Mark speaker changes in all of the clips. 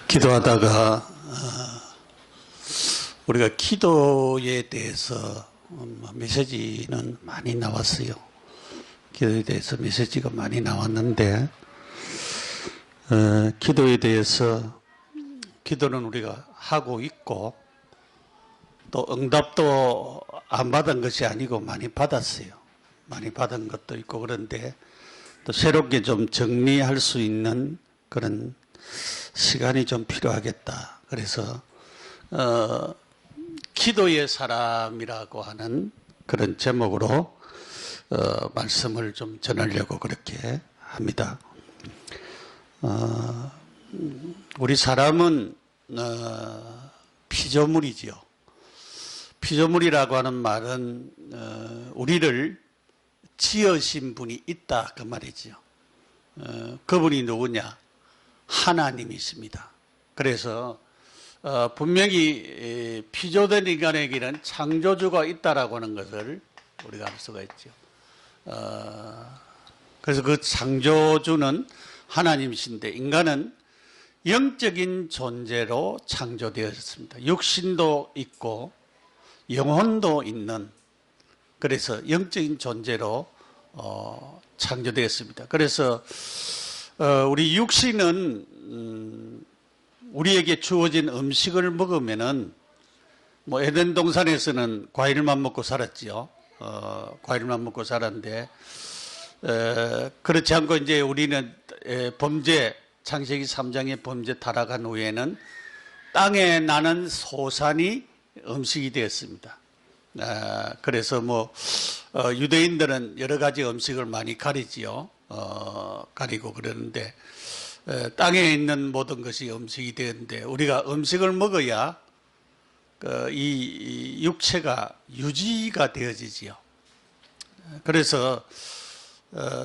Speaker 1: 기도하다가 우리가 기도에 대해서 메시지는 많이 나왔어요. 기도에 대해서 메시지가 많이 나왔는데 기도에 대해서 기도는 우리가 하고 있고 또 응답도 안 받은 것이 아니고 많이 받았어요. 많이 받은 것도 있고 그런데 또 새롭게 좀 정리할 수 있는 그런 시간이 좀 필요하겠다. 그래서 기도의 사람이라고 하는 그런 제목으로 말씀을 좀 전하려고 그렇게 합니다. 우리 사람은 피조물이지요. 피조물이라고 하는 말은 우리를 지으신 분이 있다 그 말이지요. 그분이 누구냐? 하나님이십니다. 그래서 분명히 피조된 인간에게는 창조주가 있다라고 하는 것을 우리가 알 수가 있죠. 그래서 그 창조주는 하나님이신데 인간은 영적인 존재로 창조되었습니다. 육신도 있고 영혼도 있는, 그래서 영적인 존재로 창조되었습니다. 그래서 우리 육신은 우리에게 주어진 음식을 먹으면은 뭐 에덴 동산에서는 과일만 먹고 살았지요. 과일만 먹고 살았는데 그렇지 않고 이제 우리는 범죄, 창세기 3장의 범죄 타락한 후에는 땅에 나는 소산이 음식이 되었습니다. 그래서 뭐 유대인들은 여러 가지 음식을 많이 가리지요. 가리고 그러는데 땅에 있는 모든 것이 음식이 되는데 우리가 음식을 먹어야 이 육체가 유지가 되어지지요. 그래서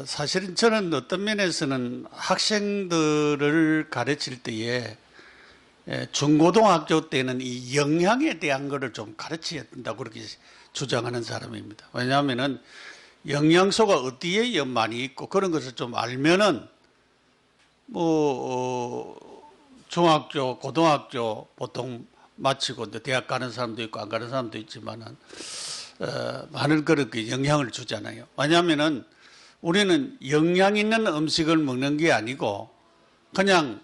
Speaker 1: 사실은 저는 어떤 면에서는 학생들을 가르칠 때에 중고등학교 때는 이 영양에 대한 것을 좀 가르쳐야 된다고 그렇게 주장하는 사람입니다. 왜냐하면은 영양소가 어디에 많이 있고 그런 것을 좀 알면은 중학교, 고등학교 보통 마치고 대학 가는 사람도 있고 안 가는 사람도 있지만은 많은 그렇게 영향을 주잖아요. 왜냐하면은 우리는 영양 있는 음식을 먹는 게 아니고 그냥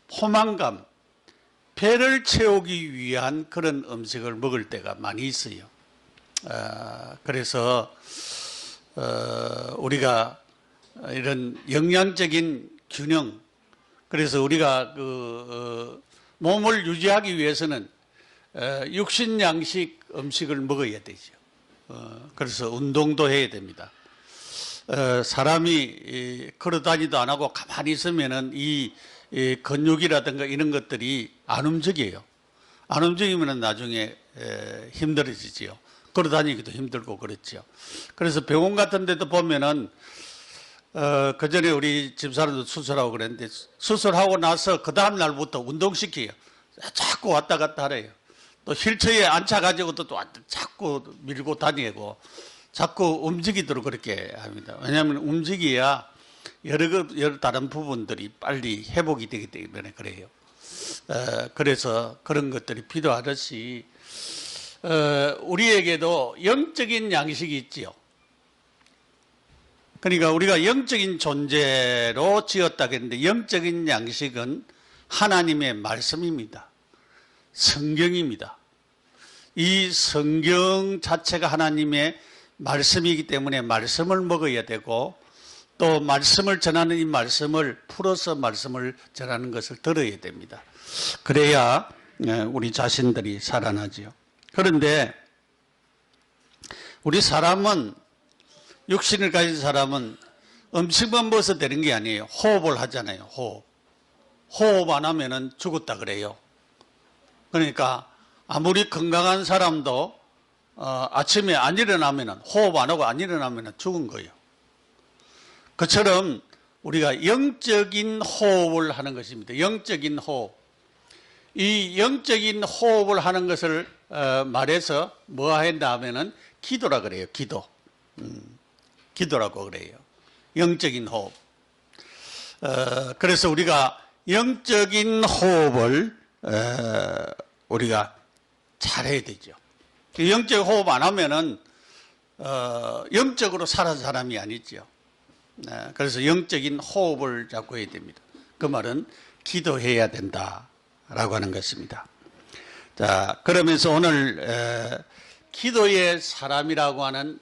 Speaker 1: 포만감, 배를 채우기 위한 그런 음식을 먹을 때가 많이 있어요. 그래서 우리가 이런 영양적인 균형, 그래서 우리가 몸을 유지하기 위해서는 육신 양식 음식을 먹어야 되죠. 그래서 운동도 해야 됩니다. 사람이 걸어다니도 안 하고 가만히 있으면은 이 근육이라든가 이런 것들이 안 움직여요. 안 움직이면은 나중에 힘들어지지요. 걸어다니기도 힘들고 그렇죠. 그래서 병원 같은 데도 보면은 그 전에 우리 집사람도 수술하고 그랬는데 수술하고 나서 그 다음 날부터 운동시켜요. 자꾸 왔다 갔다 하래요. 또 휠체어에 앉아가지고 또 자꾸 밀고 다니고 자꾸 움직이도록 그렇게 합니다. 왜냐하면 움직여야 여러 다른 부분들이 빨리 회복이 되기 때문에 그래요. 그래서 그런 것들이 필요하듯이 우리에게도 영적인 양식이 있지요. 그러니까 우리가 영적인 존재로 지었다겠는데 영적인 양식은 하나님의 말씀입니다. 성경입니다. 이 성경 자체가 하나님의 말씀이기 때문에 말씀을 먹어야 되고 또 말씀을 전하는 이 말씀을 풀어서 말씀을 전하는 것을 들어야 됩니다. 그래야 우리 자신들이 살아나지요. 그런데 우리 사람은, 육신을 가진 사람은 음식만 먹어서 되는 게 아니에요. 호흡을 하잖아요. 호흡 안 하면은 죽었다 그래요. 그러니까 아무리 건강한 사람도 아침에 안 일어나면은, 호흡 안 하고 안 일어나면은 죽은 거예요. 그처럼 우리가 영적인 호흡을 하는 것입니다. 영적인 호흡. 이 영적인 호흡을 하는 것을 말해서 뭐 한다 하면은 기도라 그래요. 기도라고 그래요. 영적인 호흡. 그래서 우리가 영적인 호흡을 우리가 잘해야 되죠. 영적 호흡 안 하면은 영적으로 사는 사람이 아니죠. 그래서 영적인 호흡을 자꾸 해야 됩니다. 그 말은 기도해야 된다라고 하는 것입니다. 자, 그러면서 오늘 기도의 사람이라고 하는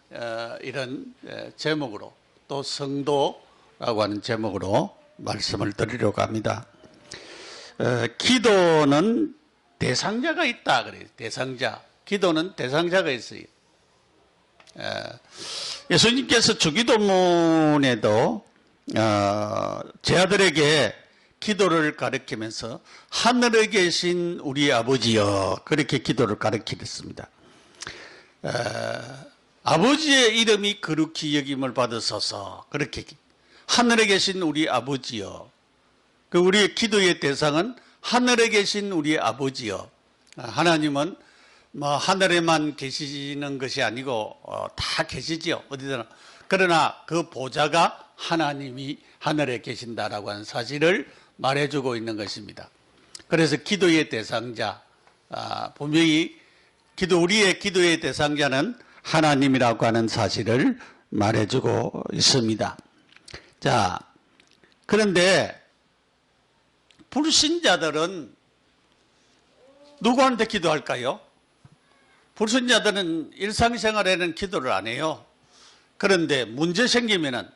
Speaker 1: 이런 제목으로 또 성도라고 하는 제목으로 말씀을 드리려고 합니다. 기도는 대상자가 있다 그래요. 대상자. 기도는 대상자가 있어요. 예수님께서 주기도문에도 제 아들에게 기도를 가르치면서 하늘에 계신 우리 아버지여 그렇게 기도를 가르치셨습니다. 아버지의 이름이 거룩히 여김을 받으소서 그렇게 하늘에 계신 우리 아버지여 그 우리의 기도의 대상은 하늘에 계신 우리 아버지여 하나님은 뭐 하늘에만 계시는 것이 아니고 다 계시지요 어디서나 그러나 그 보좌가 하나님이 하늘에 계신다라고 하는 사실을 말해주고 있는 것입니다. 그래서 기도의 대상자 분명히 우리의 기도의 대상자는 하나님이라고 하는 사실을 말해주고 있습니다. 자, 그런데 불신자들은 누구한테 기도할까요? 불신자들은 일상생활에는 기도를 안 해요. 그런데 문제 생기면은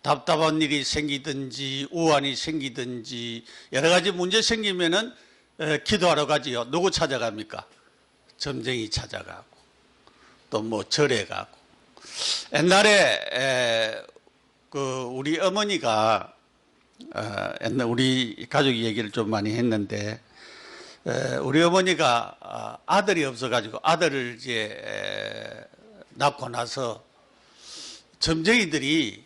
Speaker 1: 답답한 일이 생기든지 우환이 생기든지 여러 가지 문제 생기면은 기도하러 가지요. 누구 찾아갑니까? 점쟁이 찾아가고 또 뭐 절에 가고. 옛날에 그 우리 어머니가 옛날 우리 가족 얘기를 좀 많이 했는데 우리 어머니가 아들이 없어가지고 아들을 이제 낳고 나서 점쟁이들이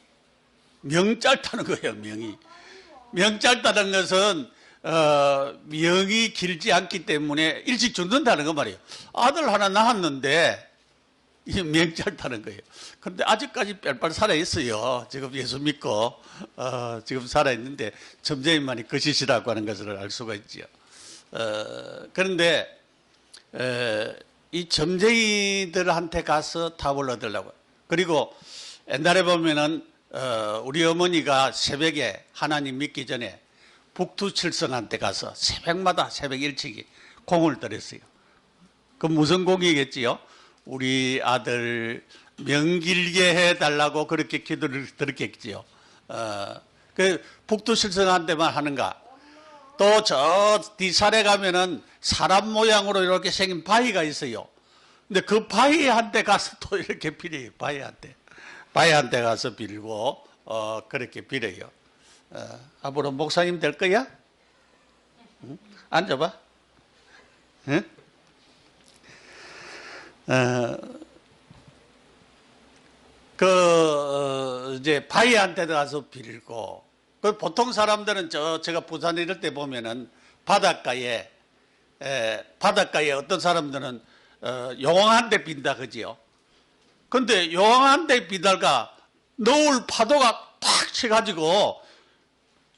Speaker 1: 명짤 타는 거예요. 명짤 타는 것은 명이 길지 않기 때문에 일찍 죽는다는 거 말이에요. 아들 하나 낳았는데 이 명짤 타는 거예요. 그런데 아직까지 빨빨 살아있어요. 지금 예수 믿고 지금 살아있는데 점쟁이만이 거시시라고 하는 것을 알 수가 있죠. 그런데 이 점쟁이들한테 가서 답을 얻으려고. 그리고 옛날에 보면은 우리 어머니가 새벽에 하나님 믿기 전에 북두칠성한테 가서 새벽마다 새벽 일찍이 공을 들였어요. 그 무슨 공이겠지요? 우리 아들 명길게 해달라고 그렇게 기도를 들었겠지요. 그 북두칠성한테만 하는가? 또 저 뒤산에 가면은 사람 모양으로 이렇게 생긴 바위가 있어요. 근데 그 바위한테 가서 또 이렇게 빌어요. 바위한테 가서 빌고 그렇게 빌어요. 앞으로 목사님 될 거야? 응? 앉아봐. 응? 이제 바위한테 가서 빌고 그 보통 사람들은 제가 부산 이럴 때 보면은 바닷가에 어떤 사람들은 용왕한테 빈다 그지요. 근데 용왕한테 비다가 노을 파도가 탁 쳐가지고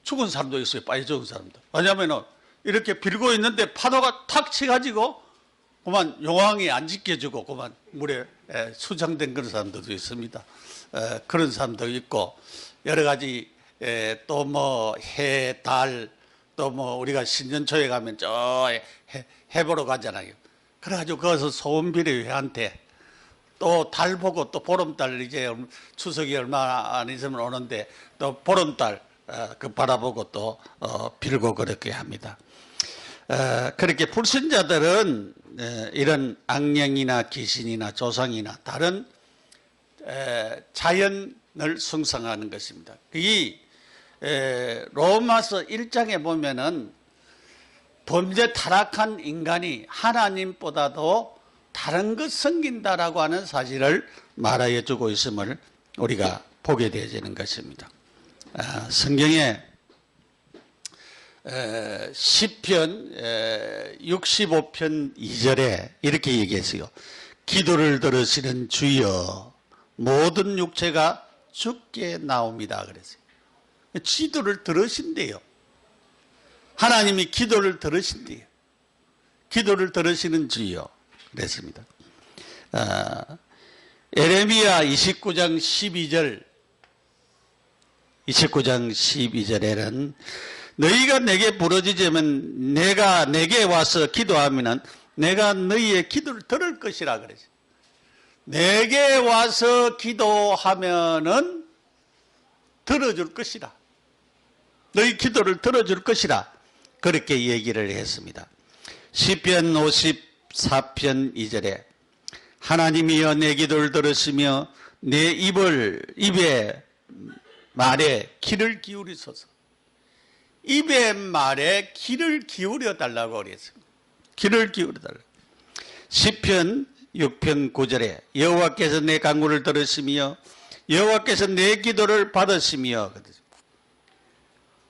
Speaker 1: 죽은 사람도 있어요. 빠져 죽은 사람도. 왜냐면은 이렇게 빌고 있는데 파도가 탁 쳐가지고 그만 용왕이 안 지켜주고 그만 물에 수장된 그런 사람들도 있습니다. 그런 사람도 있고 여러 가지 또 뭐 해, 달, 또 뭐 우리가 신년초에 가면 저 해 보러 가잖아요. 그래가지고 거기서 소원 빌어요, 해한테. 또 달 보고 또 보름달 이제 추석이 얼마 안 있으면 오는데 또 보름달 그 바라보고 또 빌고 그렇게 합니다. 그렇게 불신자들은 이런 악령이나 귀신이나 조상이나 다른 자연을 숭상하는 것입니다. 이 로마서 1장에 보면은 범죄 타락한 인간이 하나님보다도 다른 것 섬긴다라고 하는 사실을 말하여 주고 있음을 우리가 보게 되어지는 것입니다. 성경에 시편 65편 2절에 이렇게 얘기했어요. 기도를 들으시는 주여 모든 육체가 주께 나옵니다 그랬어요. 기도를 들으신대요. 하나님이 기도를 들으신대요. 기도를 들으시는 주여. 그랬습니다. 에레미야 29장 12절에는 너희가 내게 부르짖으면 내가 내게 와서 기도하면은 내가 너희의 기도를 들을 것이라 그랬어요. 내게 와서 기도하면은 들어줄 것이라. 너희 기도를 들어줄 것이라. 그렇게 얘기를 했습니다. 시편 54편 2절에 하나님이여 내 기도를 들으시며 내 입에 말에 귀를 기울이소서. 입의 말에 귀를 기울여 달라고 그랬습니다. 귀를 기울여 달라. 시편 6편 9절에 여호와께서 내 간구를 들으시며 여호와께서 내 기도를 받으시며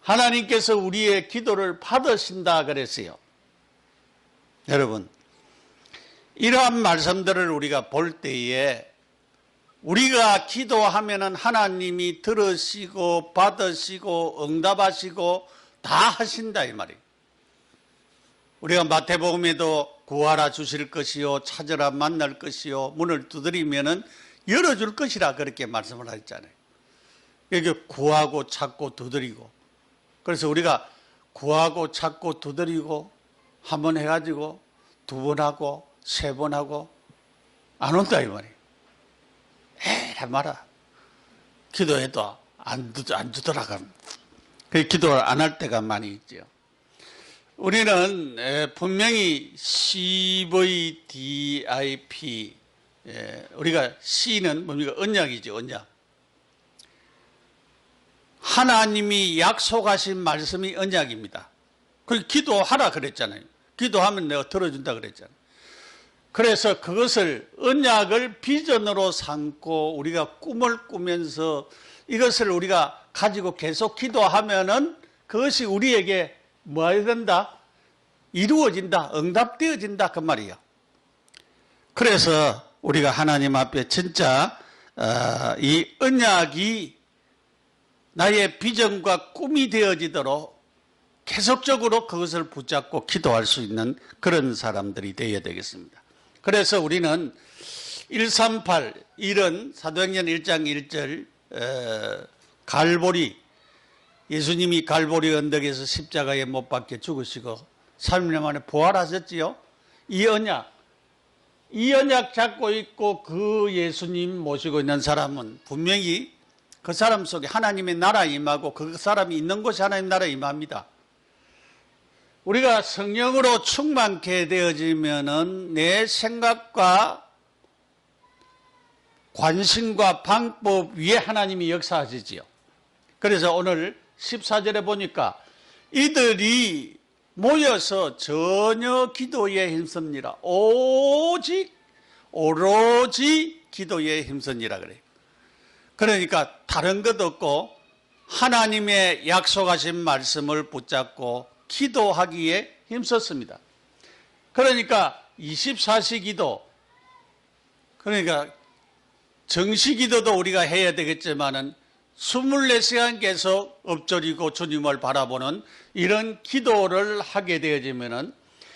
Speaker 1: 하나님께서 우리의 기도를 받으신다 그랬어요. 여러분, 이러한 말씀들을 우리가 볼 때에 우리가 기도하면은 하나님이 들으시고 받으시고 응답하시고 다 하신다 이 말이에요. 우리가 마태복음에도 구하라 주실 것이요 찾으라 만날 것이요 문을 두드리면은 열어줄 것이라 그렇게 말씀을 하셨잖아요. 여기 구하고 찾고 두드리고, 그래서 우리가 구하고 찾고 두드리고 한 번 해가지고 두 번 하고 세 번 하고 안 온다 이 말이에요. 에라 마라. 기도해도 안 주더라고. 기도를 안 할 때가 많이 있죠. 우리는 분명히 CVDIP, 우리가 C는 뭡니까? 언약이죠, 언약. 하나님이 약속하신 말씀이 언약입니다. 그 기도하라 그랬잖아요. 기도하면 내가 들어준다 그랬잖아요. 그래서 그것을 언약을 비전으로 삼고 우리가 꿈을 꾸면서 이것을 우리가 가지고 계속 기도하면은 그것이 우리에게 뭐 해야 된다? 이루어진다, 응답되어진다 그 말이에요. 그래서 우리가 하나님 앞에 진짜 이 언약이 나의 비전과 꿈이 되어지도록 계속적으로 그것을 붙잡고 기도할 수 있는 그런 사람들이 되어야 되겠습니다. 그래서 우리는 138, 이런 사도행전 1장 1절 갈보리, 예수님이 갈보리 언덕에서 십자가에 못 박혀 죽으시고 3일 만에 부활하셨지요. 이 언약 잡고 있고 그 예수님 모시고 있는 사람은 분명히 그 사람 속에 하나님의 나라 임하고 그 사람이 있는 곳이 하나님 나라 임합니다. 우리가 성령으로 충만케 되어지면은 내 생각과 관심과 방법 위에 하나님이 역사하시지요. 그래서 오늘 14절에 보니까 이들이 모여서 전혀 기도에 힘씁니다. 오로지 기도에 힘씁니다 그래요. 그러니까 다른 것 없고 하나님의 약속하신 말씀을 붙잡고 기도하기에 힘썼습니다. 그러니까 24시 기도, 그러니까 정시 기도도 우리가 해야 되겠지만은 24시간 계속 엎드리고 주님을 바라보는 이런 기도를 하게 되어지면은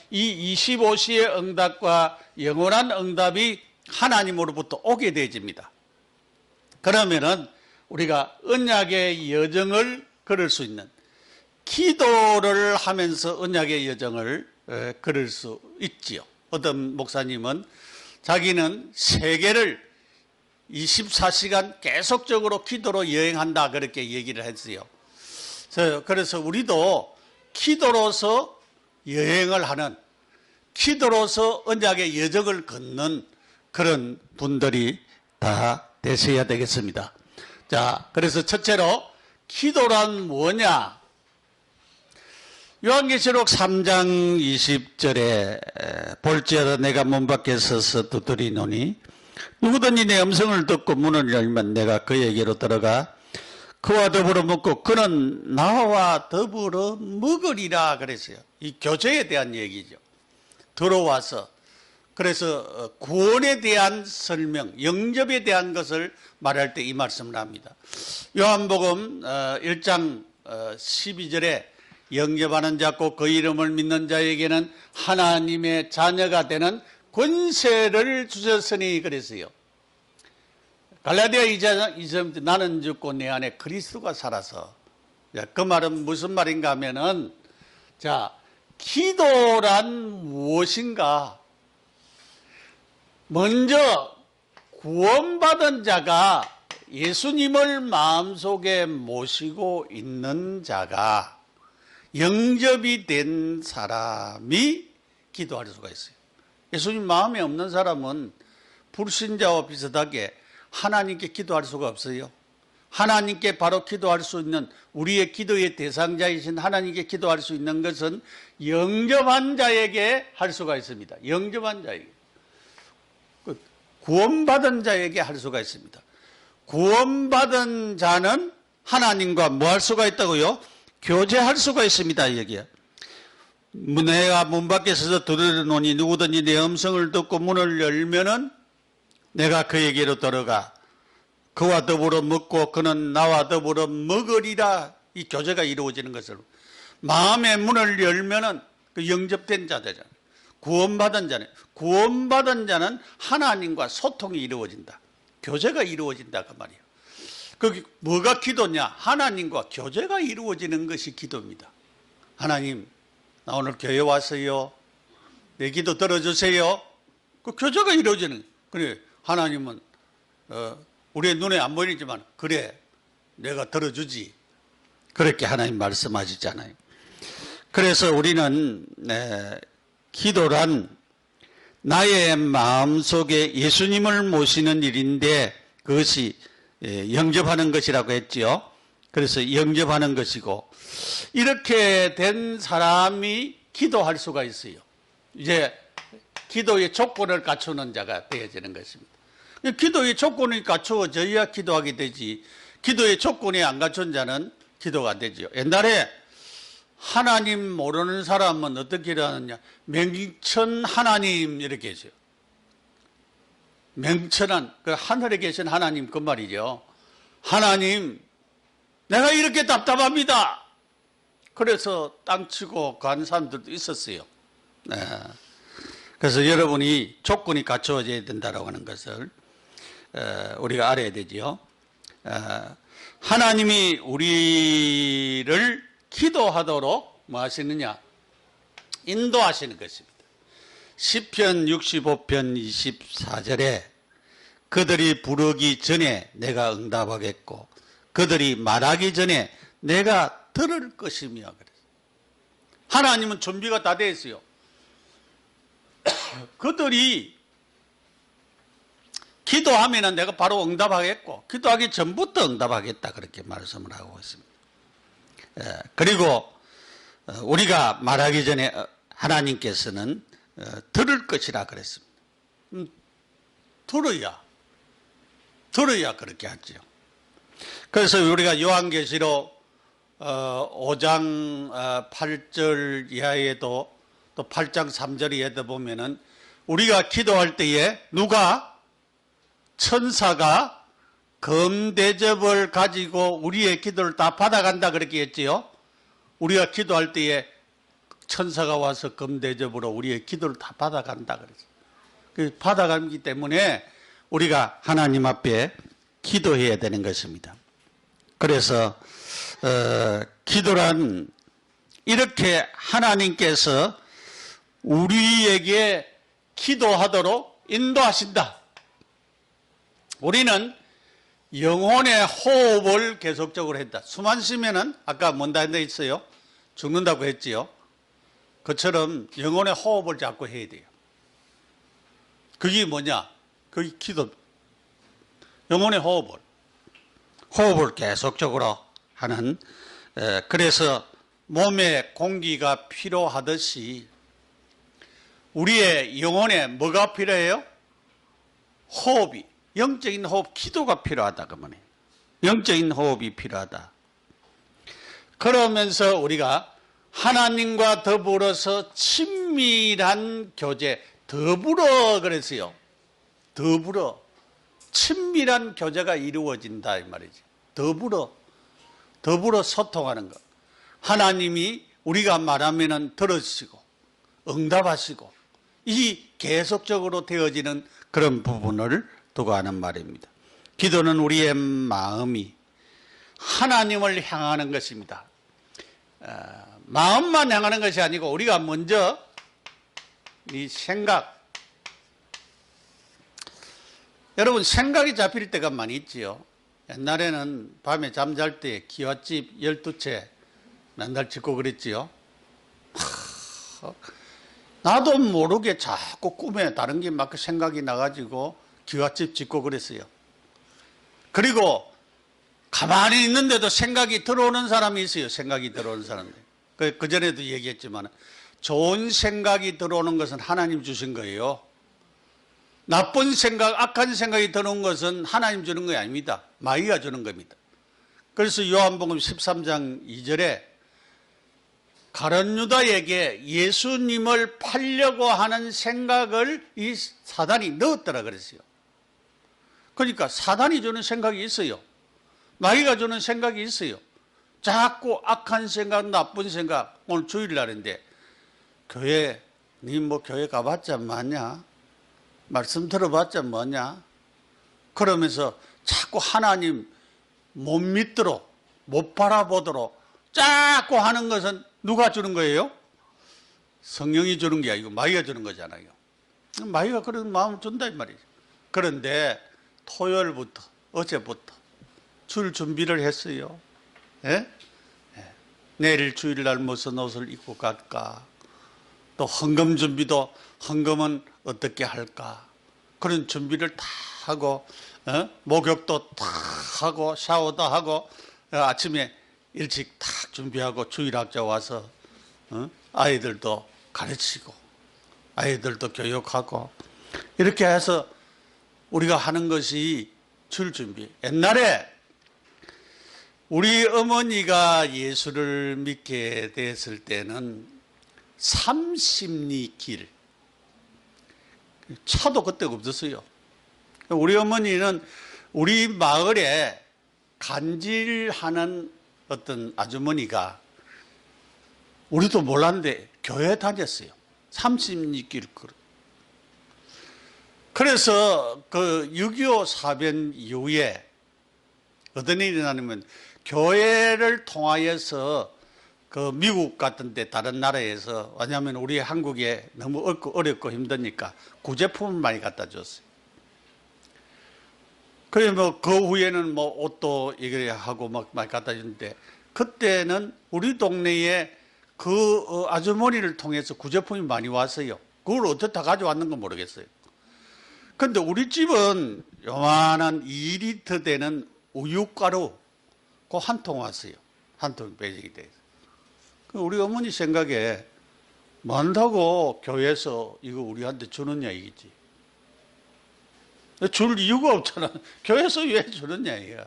Speaker 1: 이 25시의 응답과 영원한 응답이 하나님으로부터 오게 되어집니다. 그러면은 우리가 언약의 여정을 걸을 수 있는, 기도를 하면서 언약의 여정을 걸을 수 있지요. 어떤 목사님은 자기는 세계를 24시간 계속적으로 기도로 여행한다 그렇게 얘기를 했어요. 그래서 우리도 기도로서 여행을 하는, 기도로서 언약의 여정을 걷는 그런 분들이 다 되셔야 되겠습니다. 자, 그래서 첫째로 기도란 뭐냐? 요한계시록 3장 20절에 볼지어다 내가 문 밖에 서서 두드리노니 누구든지 내 음성을 듣고 문을 열면 내가 그에게로 들어가 그와 더불어 먹고 그는 나와 더불어 먹으리라 그랬어요. 이 교제에 대한 얘기죠. 들어와서, 그래서 구원에 대한 설명, 영접에 대한 것을 말할 때 이 말씀을 합니다. 요한복음 1장 12절에 영접하는 자고 그 이름을 믿는 자에게는 하나님의 자녀가 되는 권세를 주셨으니 그랬어요. 갈라디아 2장 나는 죽고 내 안에 그리스도가 살아서. 그 말은 무슨 말인가 하면은, 자, 기도란 무엇인가? 먼저 구원받은 자가 예수님을 마음속에 모시고 있는 자가 영접이 된 사람이 기도할 수가 있어요. 예수님 마음에 없는 사람은 불신자와 비슷하게 하나님께 기도할 수가 없어요. 하나님께 바로 기도할 수 있는, 우리의 기도의 대상자이신 하나님께 기도할 수 있는 것은 영접한 자에게 할 수가 있습니다. 영접한 자에게. 구원받은 자에게 할 수가 있습니다. 구원받은 자는 하나님과 뭐 할 수가 있다고요? 교제할 수가 있습니다. 여기에. 내가 문 밖에 서서 두드려노니 누구든지 내 음성을 듣고 문을 열면은 내가 그에게로 들어가 그와 더불어 먹고 그는 나와 더불어 먹으리라. 이 교제가 이루어지는 것을. 마음의 문을 열면은 그 영접된 자잖아요. 구원받은 자는, 구원받은 자는 하나님과 소통이 이루어진다. 교제가 이루어진다 그 말이에요. 그 뭐가 기도냐? 하나님과 교제가 이루어지는 것이 기도입니다. 하나님, 나 오늘 교회 왔어요. 내 기도 들어주세요. 그 교제가 이루어지는 거예요. 그래, 하나님은 우리의 눈에 안 보이지만 그래, 내가 들어주지. 그렇게 하나님 말씀하시잖아요. 그래서 우리는 기도란 나의 마음속에 예수님을 모시는 일인데 그것이 영접하는 것이라고 했죠. 그래서 영접하는 것이고, 이렇게 된 사람이 기도할 수가 있어요. 이제 기도의 조건을 갖추는 자가 되어지는 것입니다. 기도의 조건이 갖추어져야 기도하게 되지, 기도의 조건이 안 갖춘 자는 기도가 안 되죠. 옛날에 하나님 모르는 사람은 어떻게 하느냐? 명천 하나님 이렇게 했어요. 명천한, 그 하늘에 계신 하나님 그 말이죠. 하나님, 내가 이렇게 답답합니다. 그래서 땅치고 간 사람들도 있었어요. 네. 그래서 여러분이 조건이 갖추어져야 된다고 하는 것을 우리가 알아야 되지요. 하나님이 우리를 기도하도록 뭐 하시느냐? 인도하시는 것입니다. 시편 65편 24절에 그들이 부르기 전에 내가 응답하겠고 그들이 말하기 전에 내가 들을 것이며 그랬어요. 하나님은 준비가 다 되어 있어요. 그들이 기도하면 내가 바로 응답하겠고 기도하기 전부터 응답하겠다 그렇게 말씀을 하고 있습니다. 그리고 우리가 말하기 전에 하나님께서는 들을 것이라 그랬습니다. 들어야 그렇게 하죠. 그래서 우리가 요한계시록 5장 8절 이하에도 또 8장 3절 이하에도 보면은 우리가 기도할 때에 누가 천사가 검대접을 가지고 우리의 기도를 다 받아간다 그렇게 했지요. 우리가 기도할 때에 천사가 와서 검대접으로 우리의 기도를 다 받아간다 그랬어요. 받아가기 때문에 우리가 하나님 앞에 기도해야 되는 것입니다. 그래서 기도란 이렇게 하나님께서 우리에게 기도하도록 인도하신다. 우리는 영혼의 호흡을 계속적으로 했다. 숨 안 쉬면은 아까 뭔다 했어요? 죽는다고 했지요. 그처럼 영혼의 호흡을 자꾸 해야 돼요. 그게 뭐냐? 그게 기도. 영혼의 호흡을 계속적으로 하는. 그래서 몸에 공기가 필요하듯이 우리의 영혼에 뭐가 필요해요? 호흡이. 영적인 호흡, 기도가 필요하다 그 말이에요. 영적인 호흡이 필요하다. 그러면서 우리가 하나님과 더불어서 친밀한 교제, 더불어 그랬어요. 더불어 친밀한 교제가 이루어진다 이 말이지. 더불어 소통하는 것. 하나님이 우리가 말하면은 들으시고 응답하시고 이 계속적으로 되어지는 그런 부분을 두고 하는 말입니다. 기도는 우리의 마음이 하나님을 향하는 것입니다. 마음만 향하는 것이 아니고 우리가 먼저 이 생각, 여러분 생각이 잡힐 때가 많이 있지요. 옛날에는 밤에 잠잘 때 기와집 12채 맨날 짓고 그랬지요. 나도 모르게 자꾸 꿈에 다른 게 막 생각이 나가지고 기와집 짓고 그랬어요. 그리고 가만히 있는데도 생각이 들어오는 사람이 있어요. 생각이 들어오는 사람들. 그전에도 얘기했지만 좋은 생각이 들어오는 것은 하나님 주신 거예요. 나쁜 생각, 악한 생각이 들어오는 것은 하나님 주는 거 아닙니다. 마귀가 주는 겁니다. 그래서 요한복음 13장 2절에 가룟 유다에게 예수님을 팔려고 하는 생각을 이 사단이 넣었더라 그랬어요. 그러니까 사단이 주는 생각이 있어요. 마귀가 주는 생각이 있어요. 자꾸 악한 생각, 나쁜 생각. 오늘 주일날인데 교회, 니 뭐 교회 가봤자 뭐냐? 말씀 들어봤자 뭐냐? 그러면서 자꾸 하나님 못 믿도록, 못 바라보도록 자꾸 하는 것은 누가 주는 거예요? 성령이 주는 게 아니고 마귀가 주는 거잖아요. 마귀가 그런 마음을 준다 이 말이죠. 그런데 토요일부터, 어제부터 줄 준비를 했어요. 예? 예. 내일 주일날 무슨 옷을 입고 갈까? 또 헌금 준비도 헌금은 어떻게 할까? 그런 준비를 다 하고 목욕도 다 하고 샤워도 하고 아침에 일찍 탁 준비하고 주일학자 와서 아이들도 가르치고 아이들도 교육하고 이렇게 해서 우리가 하는 것이 줄 준비. 옛날에 우리 어머니가 예수를 믿게 됐을 때는 30리 길, 차도 그때 없었어요. 우리 어머니는 우리 마을에 간질하는 어떤 아주머니가 우리도 몰랐는데 교회 다녔어요. 30리 길. 그래서 그 6.25 사변 이후에 어떤 일이 일어나냐면 교회를 통하여서 그 미국 같은 데 다른 나라에서 왜냐하면 우리 한국에 너무 어렵고 힘드니까 구제품을 많이 갖다 줬어요. 그래 그 후에는 옷도 이렇게 하고 막 많이 갖다 줬는데 그때는 우리 동네에 그 아주머니를 통해서 구제품이 많이 왔어요. 그걸 어떻게 다 가져왔는가 모르겠어요. 근데 우리 집은 요만한 2리터 되는 우유가루 그 한 통 왔어요. 한 통 배식이 돼서. 우리 어머니 생각에 많다고 교회에서 이거 우리한테 주느냐 이거지. 줄 이유가 없잖아. 교회에서 왜 주느냐 이거.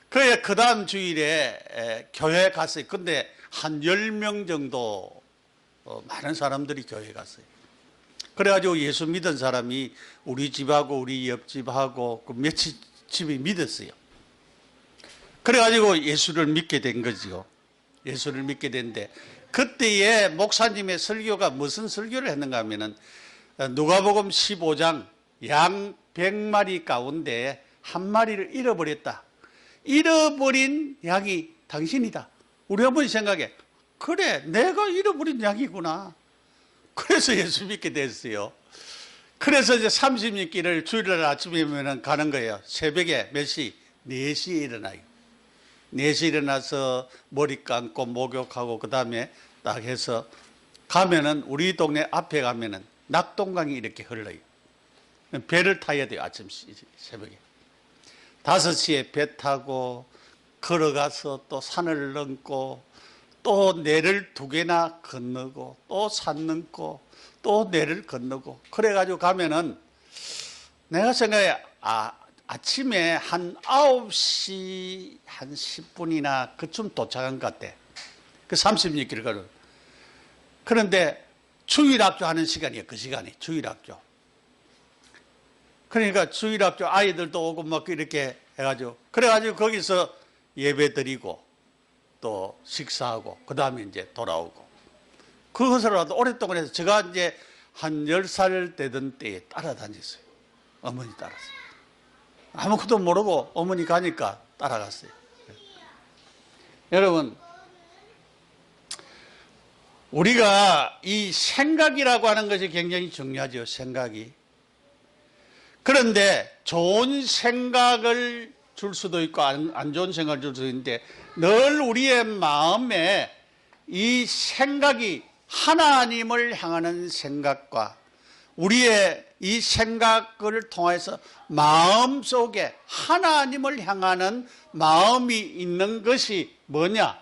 Speaker 1: 그래 그 다음 주일에 교회에 갔어요. 근데 한 10명 정도 많은 사람들이 교회에 갔어요. 그래가지고 예수 믿은 사람이 우리 집하고 우리 옆집하고 그 며칠 집이 믿었어요. 그래가지고 예수를 믿게 된 거죠. 예수를 믿게 됐는데 그때의 목사님의 설교가 무슨 설교를 했는가 하면은 누가복음 15장 양 100마리 가운데 한 마리를 잃어버렸다. 잃어버린 양이 당신이다. 우리 어머니 생각에 그래 내가 잃어버린 양이구나. 그래서 예수 믿게 됐어요. 그래서 이제 30일길을 주일날 아침이면 가는 거예요. 새벽에 몇 시? 4시에 일어나요. 4시에 일어나서 머리 감고 목욕하고 그 다음에 딱 해서 가면은 우리 동네 앞에 가면은 낙동강이 이렇게 흘러요. 배를 타야 돼요. 아침 새벽에. 5시에 배 타고 걸어가서 또 산을 넘고 또 내를 2개나 건너고 또 산 넘고 또 내를 건너고 그래가지고 가면은 내가 생각해 아침에 한 9시 한 10분이나 그쯤 도착한 것 같아. 그 36km 걸어. 그런데 주일학교 하는 시간이에요. 그 시간이 주일학교. 그러니까 주일학교 아이들도 오고 막 이렇게 해가지고 그래가지고 거기서 예배 드리고 또 식사하고 그 다음에 이제 돌아오고 그것을라도 오랫동안 해서 제가 이제 한 10살 되던 때에 따라다녔어요. 어머니 따라서. 아무것도 모르고 어머니 가니까 따라갔어요. 여러분, 우리가 이 생각이라고 하는 것이 굉장히 중요하죠. 생각이. 그런데 좋은 생각을 줄 수도 있고 안 좋은 생각을 줄 수도 있는데 늘 우리의 마음에 이 생각이 하나님을 향하는 생각과 우리의 이 생각을 통해서 마음속에 하나님을 향하는 마음이 있는 것이 뭐냐?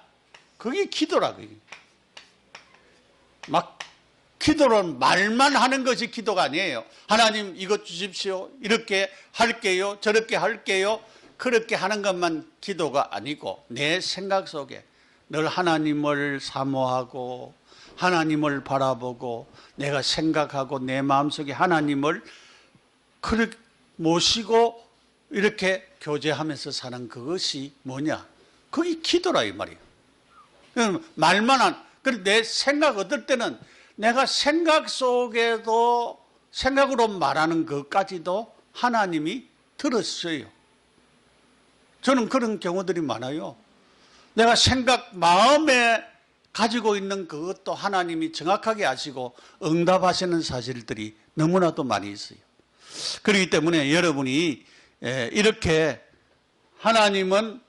Speaker 1: 그게 기도라고요. 막 기도는 말만 하는 것이 기도가 아니에요. 하나님 이것 주십시오. 이렇게 할게요. 저렇게 할게요. 그렇게 하는 것만 기도가 아니고 내 생각 속에 늘 하나님을 사모하고 하나님을 바라보고 내가 생각하고 내 마음속에 하나님을 그렇게 모시고 이렇게 교제하면서 사는 그것이 뭐냐? 그게 기도라 이 말이에요. 말만 한, 내 생각 어떨 때는 내가 생각 속에도 생각으로 말하는 것까지도 하나님이 들었어요. 저는 그런 경우들이 많아요. 내가 생각, 마음에 가지고 있는 그것도 하나님이 정확하게 아시고 응답하시는 사실들이 너무나도 많이 있어요. 그렇기 때문에 여러분이 이렇게 하나님은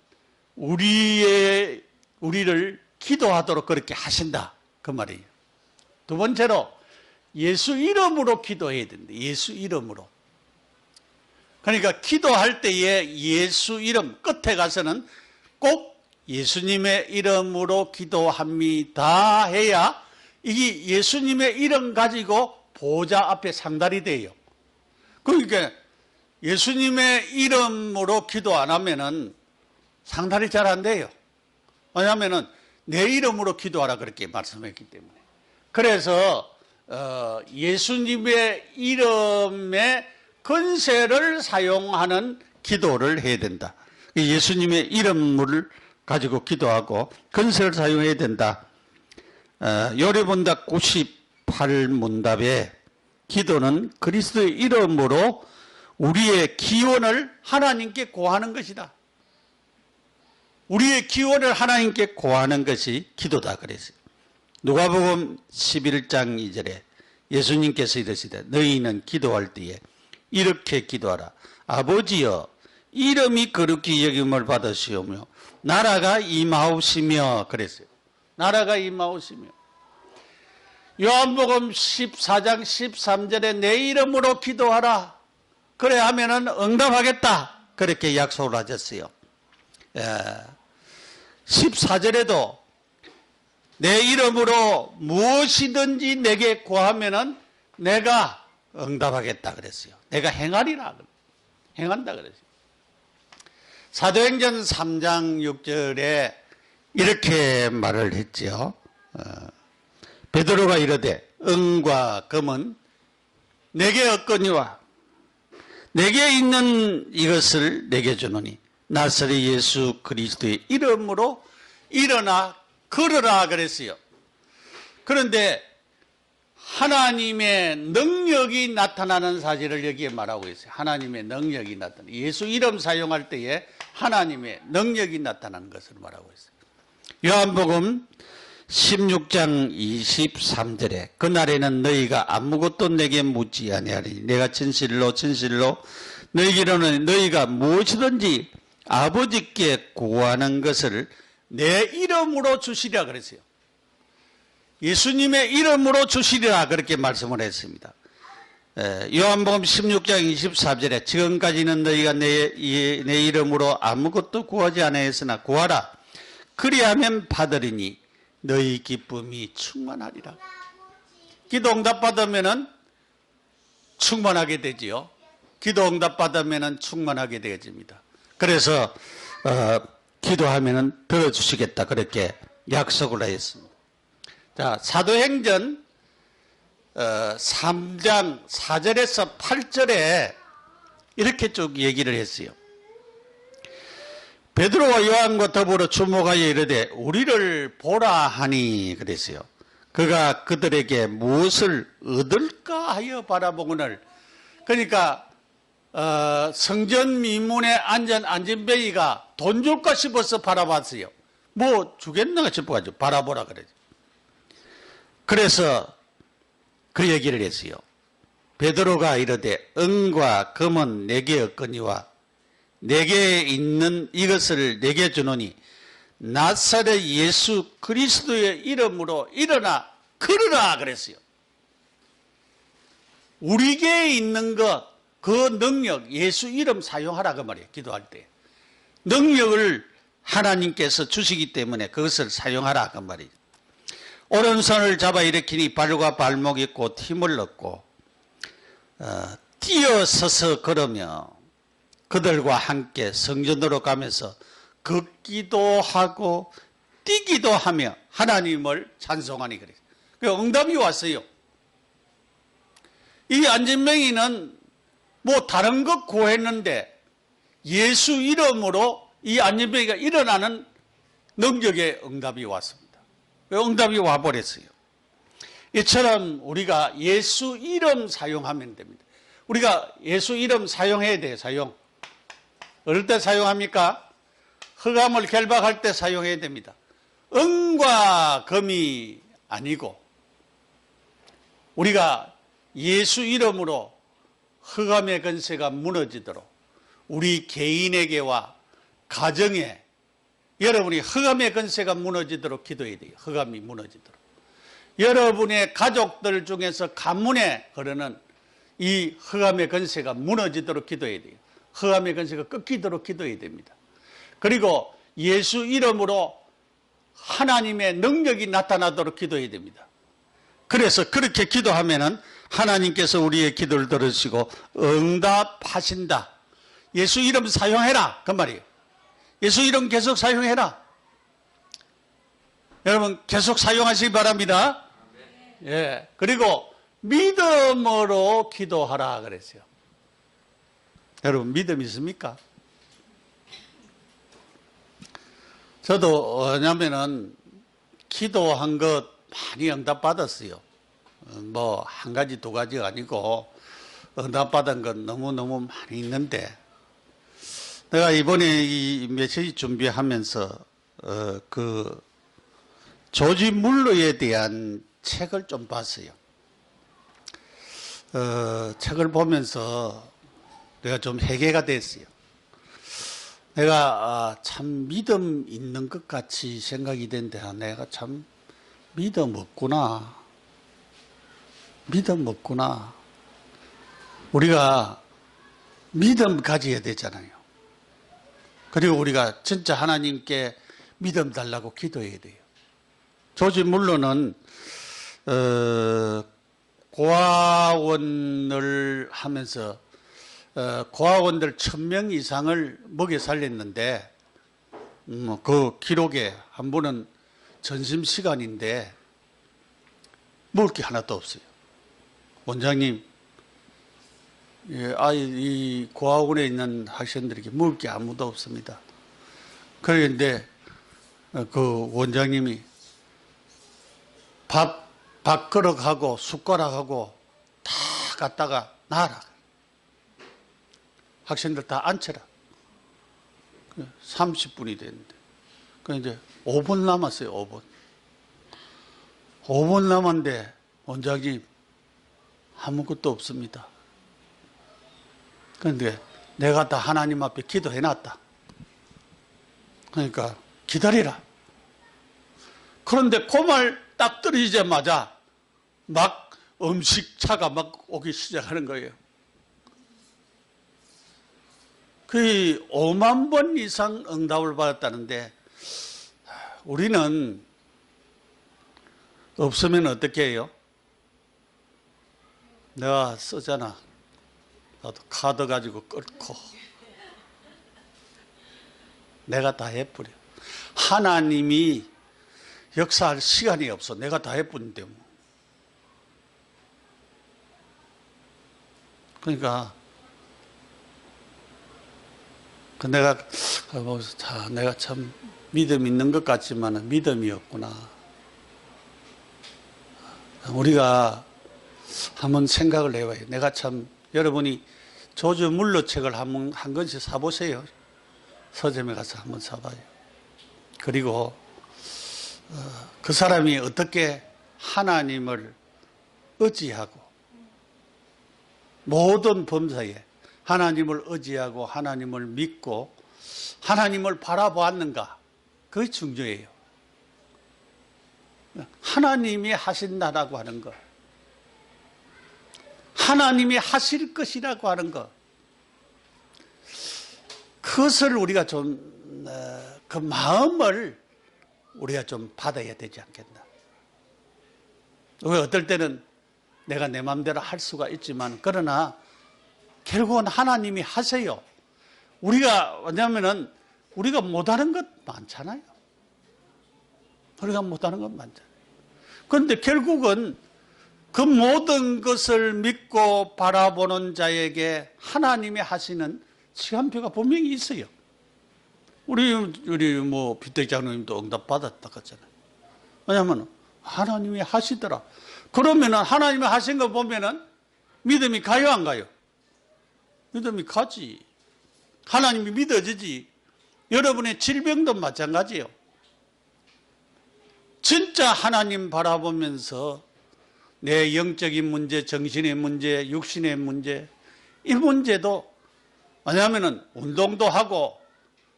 Speaker 1: 우리를 기도하도록 그렇게 하신다. 그 말이에요. 두 번째로 예수 이름으로 기도해야 된다. 예수 이름으로. 그러니까 기도할 때에 예수 이름 끝에 가서는 꼭 예수님의 이름으로 기도합니다 해야 이게 예수님의 이름 가지고 보좌 앞에 상달이 돼요. 그러니까 예수님의 이름으로 기도 안 하면은 상달이 잘 안 돼요. 왜냐하면은 내 이름으로 기도하라 그렇게 말씀했기 때문에. 그래서 예수님의 이름의 권세를 사용하는 기도를 해야 된다. 예수님의 이름을 가지고 기도하고 권세를 사용해야 된다. 요리본답 98문답에 기도는 그리스도의 이름으로 우리의 기원을 하나님께 고하는 것이다. 우리의 기원을 하나님께 고하는 것이 기도다 그랬어요. 누가복음 11장 2절에 예수님께서 이르시되 너희는 기도할 때에 이렇게 기도하라. 아버지여 이름이 거룩히 여김을 받으시오며 나라가 임하옵시며 그랬어요. 나라가 임하옵시며. 요한복음 14장 13절에 내 이름으로 기도하라. 그래 하면은 응답하겠다. 그렇게 약속을 하셨어요. 14절에도 내 이름으로 무엇이든지 내게 구하면은 내가 응답하겠다 그랬어요. 내가 행하리라. 행한다 그랬어요. 사도행전 3장 6절에 이렇게 말을 했죠. 베드로가 이르되 은과 금은 내게 없거니와 내게 있는 이것을 내게 주노니 나사렛 예수 그리스도의 이름으로 일어나 걸어라 그랬어요. 그런데 하나님의 능력이 나타나는 사실을 여기에 말하고 있어요. 하나님의 능력이 나타나. 예수 이름 사용할 때에 하나님의 능력이 나타나는 것을 말하고 있어요. 요한복음 16장 23절에 그날에는 너희가 아무것도 내게 묻지 아니하리니 내가 진실로 진실로 너희에게 이르노니 너희가 무엇이든지 아버지께 구하는 것을 내 이름으로 주시리라 그랬어요. 예수님의 이름으로 주시리라 그렇게 말씀을 했습니다. 요한복음 16장 24절에 지금까지는 너희가 내 이름으로 아무것도 구하지 아니하였으나 구하라. 그리하면 받으리니 너희 기쁨이 충만하리라. 기도 응답 받으면은 충만하게 되지요. 기도 응답 받으면은 충만하게 되어집니다. 그래서 기도하면은 들어주시겠다 그렇게 약속을 했습니다. 자, 사도행전 3장 4절에서 8절에 이렇게 쭉 얘기를 했어요. 베드로와 요한과 더불어 주목하여 이르되 우리를 보라 하니 그랬어요. 그가 그들에게 무엇을 얻을까 하여 바라보거늘. 그러니까 성전 미문에 앉은 안진뱅이가 돈 줄까 싶어서 바라봤어요. 뭐 주겠나 싶어가지고 바라보라 그러죠. 그래서 그 얘기를 했어요. 베드로가 이르되 은과 금은 내게 없거니와 내게 있는 이것을 내게 주노니 나사렛 예수 그리스도의 이름으로 일어나 걸으라 그랬어요. 우리에게 있는 것, 그 능력, 예수 이름 사용하라 그 말이에요. 기도할 때. 능력을 하나님께서 주시기 때문에 그것을 사용하라 그 말이에요. 오른손을 잡아 일으키니 발과 발목이 곧 힘을 얻고 뛰어서서 걸으며 그들과 함께 성전으로 가면서 걷기도 하고 뛰기도 하며 하나님을 찬송하니 그래요. 그 응답이 왔어요. 이 안진뱅이는 뭐 다른 것 구했는데 예수 이름으로 이 안진뱅이가 일어나는 능력의 응답이 왔습니다. 응답이 와버렸어요. 이처럼 우리가 예수 이름 사용하면 됩니다. 우리가 예수 이름 사용해야 돼요. 사용. 어떨 때 사용합니까? 흑암을 결박할 때 사용해야 됩니다. 은과 금이 아니고 우리가 예수 이름으로 흑암의 권세가 무너지도록 우리 개인에게와 가정에 여러분이 흑암의 권세가 무너지도록 기도해야 돼요. 흑암이 무너지도록. 여러분의 가족들 중에서 가문에 흐르는 이 흑암의 권세가 무너지도록 기도해야 돼요. 흑암의 권세가 꺾이도록 기도해야 됩니다. 그리고 예수 이름으로 하나님의 능력이 나타나도록 기도해야 됩니다. 그래서 그렇게 기도하면은 하나님께서 우리의 기도를 들으시고 응답하신다. 예수 이름 사용해라 그 말이에요. 예수 이름 계속 사용해라. 여러분 계속 사용하시기 바랍니다. 예. 그리고 믿음으로 기도하라 그랬어요. 여러분 믿음 있습니까? 저도 왜냐면은 기도한 것 많이 응답받았어요. 뭐 한 가지 두 가지가 아니고 응답받은 건 너무너무 많이 있는데 내가 이번에 이 메시지 준비하면서 그 조지 물러에 대한 책을 좀 봤어요. 책을 보면서 내가 좀 회개가 됐어요. 내가 참 믿음 있는 것 같이 생각이 된데 내가 참 믿음 없구나. 믿음 없구나. 우리가 믿음 가져야 되잖아요. 그리고 우리가 진짜 하나님께 믿음 달라고 기도해야 돼요. 조지 물러는 고아원을 하면서 고아원들 1000명 이상을 먹여 살렸는데 그 기록에 한 분은 점심시간인데 먹을 게 하나도 없어요. 원장님, 이 고아원에 있는 학생들에게 먹을 게 아무도 없습니다. 그런데 그 원장님이 밥그릇하고 숟가락하고 다 갖다가 놔라. 학생들 다 앉혀라. 30분이 됐는데. 그 이제 5분 남았어요, 5분. 5분 남았는데, 원장님, 아무것도 없습니다. 그런데 내가 다 하나님 앞에 기도해놨다. 그러니까 기다리라. 그런데 그 말 딱 떨어지자마자 막 음식차가 막 오기 시작하는 거예요. 거의 5만 번 이상 응답을 받았다는데 우리는 없으면 어떻게 해요? 내가 쓰잖아. 나도 카드 가지고 끊고 내가 다 해버려. 하나님이 역사할 시간이 없어. 내가 다 해버린데 뭐. 그러니까 내가 참 믿음 있는 것 같지만 믿음이었구나. 우리가 한번 생각을 해봐요. 내가 참, 여러분이 조주 물로 책을 한 권씩 사보세요. 서점에 가서 한번 사봐요. 그리고 그 사람이 어떻게 하나님을 의지하고 모든 범사에 하나님을 의지하고 하나님을 믿고 하나님을 바라보았는가, 그게 중요해요. 하나님이 하신다라고 하는 것, 하나님이 하실 것이라고 하는 것, 그것을 우리가 좀 그 마음을 우리가 좀 받아야 되지 않겠나. 왜 어떨 때는 내가 내 마음대로 할 수가 있지만, 그러나 결국은 하나님이 하세요. 왜냐하면은 우리가 못하는 것 많잖아요. 우리가 못하는 것 많잖아요. 그런데 결국은 그 모든 것을 믿고 바라보는 자에게 하나님이 하시는 시간표가 분명히 있어요. 우리 비택 장로님도 응답 받았다 그랬잖아요. 왜냐하면 하나님이 하시더라. 그러면은 하나님이 하신 거 보면은 믿음이 가요, 안 가요? 믿음이 가지. 하나님이 믿어지지. 여러분의 질병도 마찬가지예요. 진짜 하나님 바라보면서 내 영적인 문제, 정신의 문제, 육신의 문제, 이 문제도, 왜냐하면 운동도 하고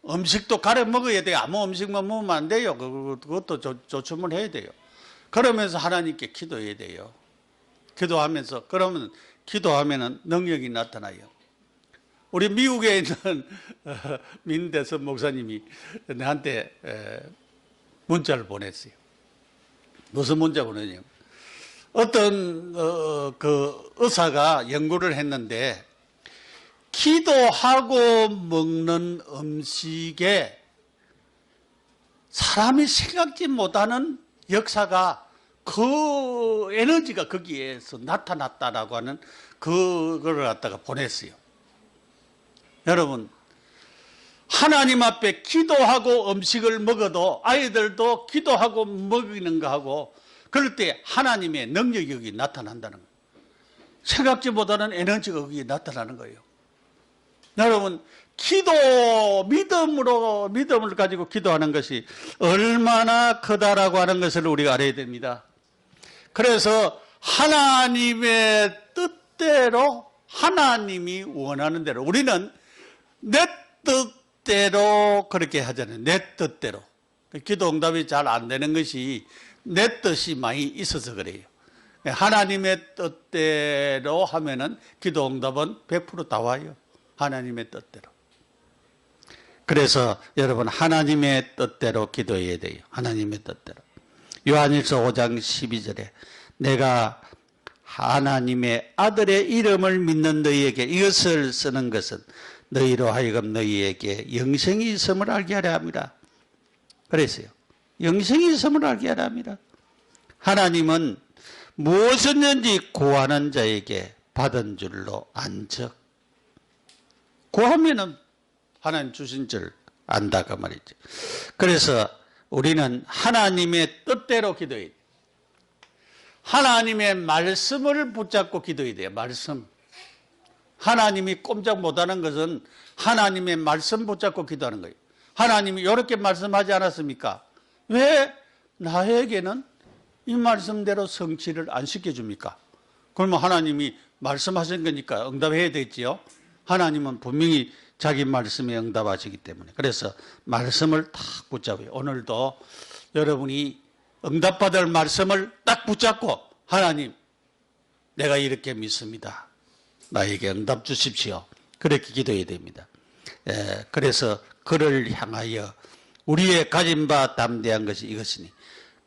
Speaker 1: 음식도 가려 먹어야 돼요. 아무 음식만 먹으면 안 돼요. 그것도 조심을 해야 돼요. 그러면서 하나님께 기도해야 돼요. 기도하면서, 그러면 기도하면은 능력이 나타나요. 우리 미국에 있는 민대선 목사님이 나한테 문자를 보냈어요. 무슨 문자 보내냐면, 어떤 그 의사가 연구를 했는데, 기도하고 먹는 음식에 사람이 생각지 못하는 역사가, 그 에너지가 거기에서 나타났다라고 하는 그거를 갖다가 보냈어요. 여러분, 하나님 앞에 기도하고 음식을 먹어도 아이들도 기도하고 먹이는 거하고 그럴 때 하나님의 능력이 여기 나타난다는 거예요. 생각지 못하는 에너지가 거기 나타나는 거예요. 여러분, 믿음을 가지고 기도하는 것이 얼마나 크다라고 하는 것을 우리가 알아야 됩니다. 그래서 하나님의 뜻대로, 하나님이 원하는 대로, 우리는 내 뜻대로 그렇게 하잖아요. 내 뜻대로. 기도 응답이 잘 안 되는 것이 내 뜻이 많이 있어서 그래요. 하나님의 뜻대로 하면은 기도 응답은 100% 다 와요. 하나님의 뜻대로. 그래서 여러분, 하나님의 뜻대로 기도해야 돼요. 하나님의 뜻대로. 요한일서 5장 12절에 내가 하나님의 아들의 이름을 믿는 너희에게 이것을 쓰는 것은 너희로 하여금 너희에게 영생이 있음을 알게 하려 함이라. 그랬어요. 영생이 있음을 알게 하려 함이라. 하나님은 무엇이든지 구하는 자에게 받은 줄로 안적. 구하면은 하나님 주신 줄 안다 그 말이죠. 그래서 우리는 하나님의 뜻대로 기도해야 돼요. 하나님의 말씀을 붙잡고 기도해야 돼요. 말씀. 하나님이 꼼짝 못하는 것은 하나님의 말씀 붙잡고 기도하는 거예요. 하나님이 이렇게 말씀하지 않았습니까? 왜 나에게는 이 말씀대로 성취를 안 시켜줍니까? 그러면 하나님이 말씀하신 거니까 응답해야 되지요. 하나님은 분명히 자기 말씀에 응답하시기 때문에. 그래서 말씀을 딱 붙잡아요. 오늘도 여러분이 응답받을 말씀을 딱 붙잡고, 하나님, 내가 이렇게 믿습니다. 나에게 응답 주십시오. 그렇게 기도해야 됩니다. 그래서 그를 향하여 우리의 가진 바 담대한 것이 이것이니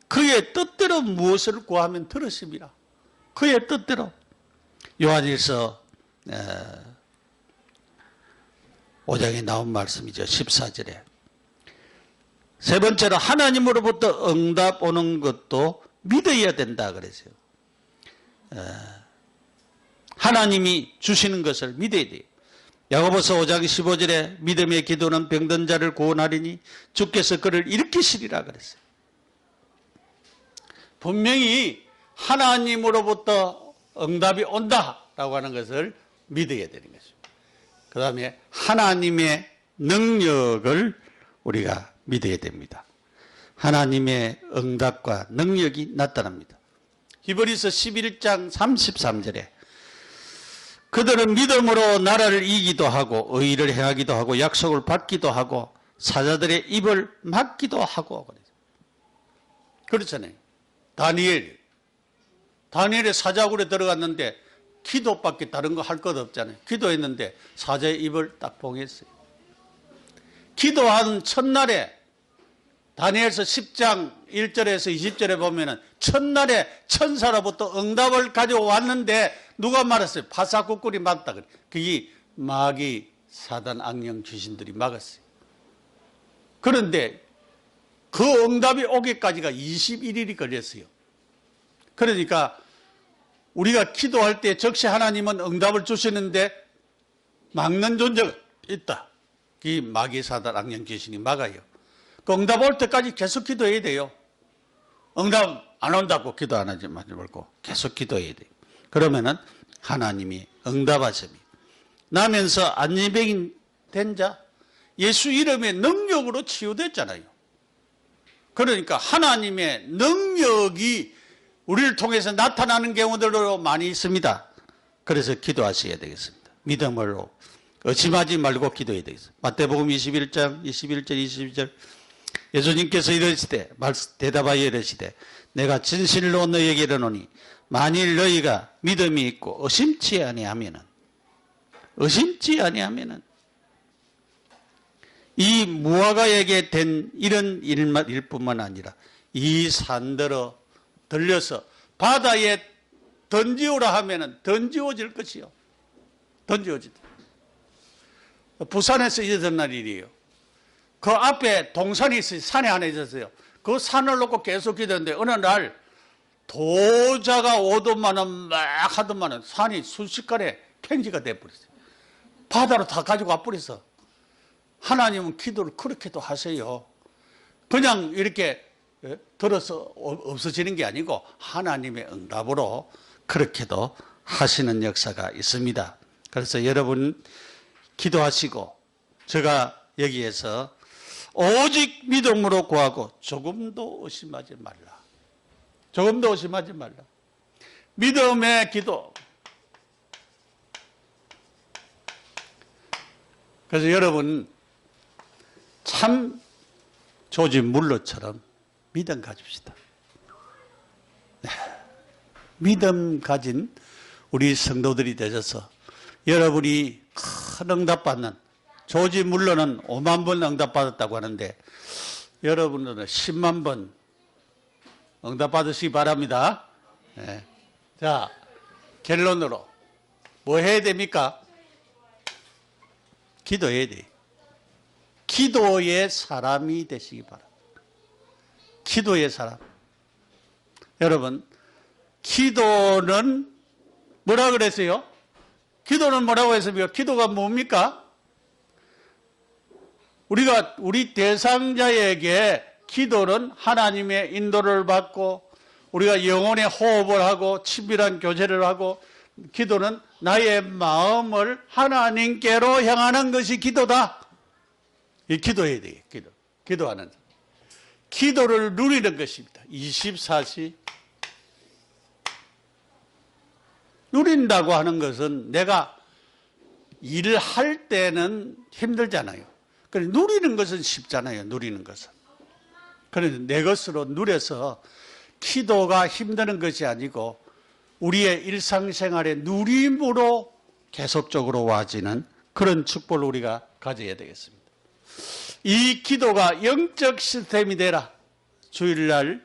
Speaker 1: 그의 뜻대로 무엇을 구하면 들으심이라. 그의 뜻대로. 요한일서 5장에 나온 말씀이죠. 14절에. 세 번째로 하나님으로부터 응답 오는 것도 믿어야 된다 그랬어요. 하나님이 주시는 것을 믿어야 돼요. 야고보서 5장 15절에 믿음의 기도는 병든 자를 구원하리니 주께서 그를 일으키시리라 그랬어요. 분명히 하나님으로부터 응답이 온다라고 하는 것을 믿어야 되는 것입니다. 그 다음에 하나님의 능력을 우리가 믿어야 됩니다. 하나님의 응답과 능력이 나타납니다. 히브리서 11장 33절에 그들은 믿음으로 나라를 이기도 하고 의를 행하기도 하고 약속을 받기도 하고 사자들의 입을 막기도 하고 그렇잖아요. 다니엘의 사자굴에 들어갔는데 기도밖에 다른 거 할 것 없잖아요. 기도했는데 사자의 입을 딱 봉했어요. 기도한 첫날에 다니엘서 10장 1절에서 20절에 보면은 첫날에 천사로부터 응답을 가지고 왔는데 누가 말했어요? 바사구꿀이 맞다 그래. 그게 마귀, 사단, 악령, 귀신들이 막았어요. 그런데 그 응답이 오기까지가 21일이 걸렸어요. 그러니까 우리가 기도할 때 즉시 하나님은 응답을 주시는데 막는 존재가 있다. 이 마귀, 사단, 악령, 귀신이 막아요. 그 응답 올 때까지 계속 기도해야 돼요. 응답 안 온다고 기도 안 하지 말고 계속 기도해야 돼요. 그러면은 하나님이 응답하십니다. 나면서 안진병인 된 자, 예수 이름의 능력으로 치유됐잖아요. 그러니까 하나님의 능력이 우리를 통해서 나타나는 경우들도 많이 있습니다. 그래서 기도하셔야 되겠습니다. 믿음으로 의심하지 말고 기도해야 되겠습니다. 마태복음 21장 21절 22절 예수님께서 이르시되 대답하여 이르시되 내가 진실로 너희에게 이르노니 만일 너희가 믿음이 있고 의심치 아니하면은 이 무화과에게 된 이런 일뿐만 아니라 이 산더러 들려서 바다에 던지오라 하면은 던지어질 것이요. 던지어질. 부산에서 있었던 날 일이에요. 그 앞에 동산이 있어요. 산에 하나 있었어요. 그 산을 놓고 계속 기도했는데 어느 날 도자가 오더만은 막 하더만은 산이 순식간에 팽지가 돼버렸어요. 바다로 다 가지고 와버렸어. 하나님은 기도를 그렇게도 하세요. 그냥 이렇게 들어서 없어지는 게 아니고 하나님의 응답으로 그렇게도 하시는 역사가 있습니다. 그래서 여러분 기도하시고 제가 여기에서 오직 믿음으로 구하고 조금도 의심하지 말라. 조금도 의심하지 말라. 믿음의 기도. 그래서 여러분 참 조지 물러처럼 믿음 가집시다. 네. 믿음 가진 우리 성도들이 되셔서 여러분이 큰 응답받는 조지 물러는 5만 번 응답받았다고 하는데 여러분들은 10만 번 응답받으시기 바랍니다. 네. 자, 결론으로 뭐 해야 됩니까? 기도해야 돼. 기도의 사람이 되시기 바랍니다. 기도의 사람. 여러분, 기도는 뭐라 그랬어요? 기도는 뭐라고 했습니까? 기도가 뭡니까? 우리 대상자에게 기도는 하나님의 인도를 받고 우리가 영혼의 호흡을 하고 친밀한 교제를 하고 기도는 나의 마음을 하나님께로 향하는 것이 기도다. 이 기도해야 돼요. 기도하는 기도를 누리는 것입니다. 24시 누린다고 하는 것은 내가 일을 할 때는 힘들잖아요. 그런데 누리는 것은 쉽잖아요. 누리는 것은. 그런데 내 것으로 누려서 기도가 힘드는 것이 아니고 우리의 일상생활의 누림으로 계속적으로 와지는 그런 축복을 우리가 가져야 되겠습니다. 이 기도가 영적 시스템이 되라. 주일날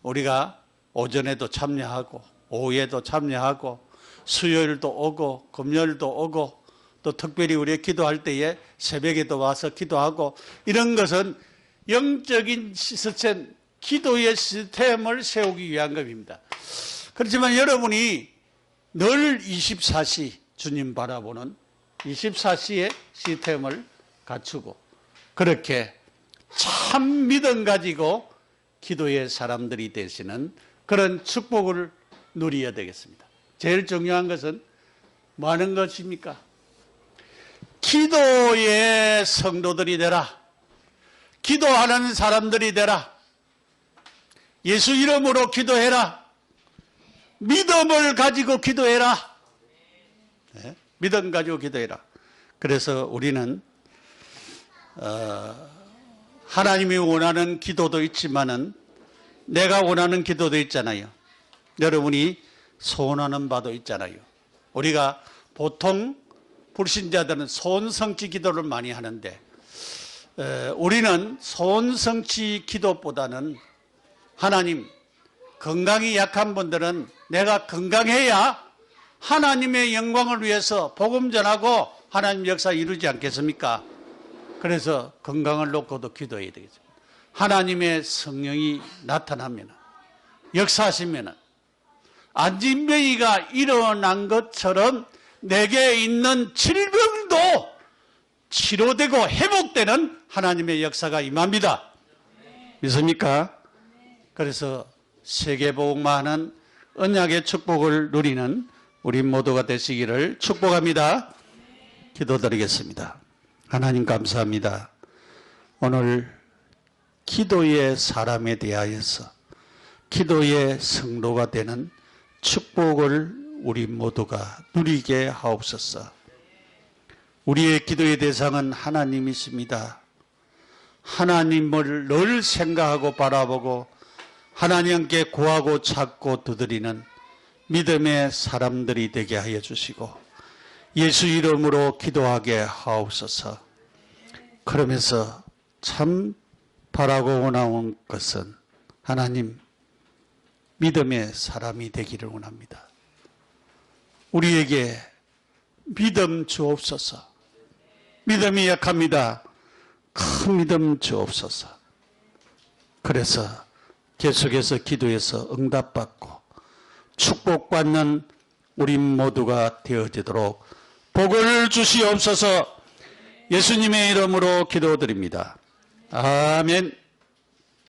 Speaker 1: 우리가 오전에도 참여하고 오후에도 참여하고 수요일도 오고 금요일도 오고 또 특별히 우리 기도할 때에 새벽에도 와서 기도하고 이런 것은 영적인 시스템, 기도의 시스템을 세우기 위한 것입니다. 그렇지만 여러분이 늘 24시 주님 바라보는 24시의 시스템을 갖추고 그렇게 참 믿음 가지고 기도의 사람들이 되시는 그런 축복을 누려야 되겠습니다. 제일 중요한 것은 뭐 하는 것입니까? 기도의 성도들이 되라. 기도하는 사람들이 되라. 예수 이름으로 기도해라. 믿음을 가지고 기도해라. 네? 믿음 가지고 기도해라. 그래서 우리는 하나님이 원하는 기도도 있지만은 내가 원하는 기도도 있잖아요. 여러분이 소원하는 바도 있잖아요. 우리가 보통 불신자들은 소원성취 기도를 많이 하는데 우리는 소원성취 기도보다는 하나님, 건강이 약한 분들은 내가 건강해야 하나님의 영광을 위해서 복음 전하고 하나님 역사 이루지 않겠습니까? 그래서 건강을 놓고도 기도해야 되겠죠. 하나님의 성령이 나타나면, 역사하시면 안진병이가 일어난 것처럼 내게 있는 질병도 치료되고 회복되는 하나님의 역사가 임합니다. 믿습니까? 그래서 세계복음화하는 언약의 축복을 누리는 우리 모두가 되시기를 축복합니다. 기도드리겠습니다. 하나님 감사합니다. 오늘 기도의 사람에 대하여서 기도의 성도가 되는 축복을 우리 모두가 누리게 하옵소서. 우리의 기도의 대상은 하나님이십니다. 하나님을 늘 생각하고 바라보고 하나님께 구하고 찾고 두드리는 믿음의 사람들이 되게 하여 주시고 예수 이름으로 기도하게 하옵소서. 그러면서 참 바라고 원하는 것은 하나님 믿음의 사람이 되기를 원합니다. 우리에게 믿음 주옵소서. 믿음이 약합니다. 큰 믿음 주옵소서. 그래서 계속해서 기도해서 응답받고 축복받는 우리 모두가 되어지도록 복을 주시옵소서. 예수님의 이름으로 기도드립니다. 아멘.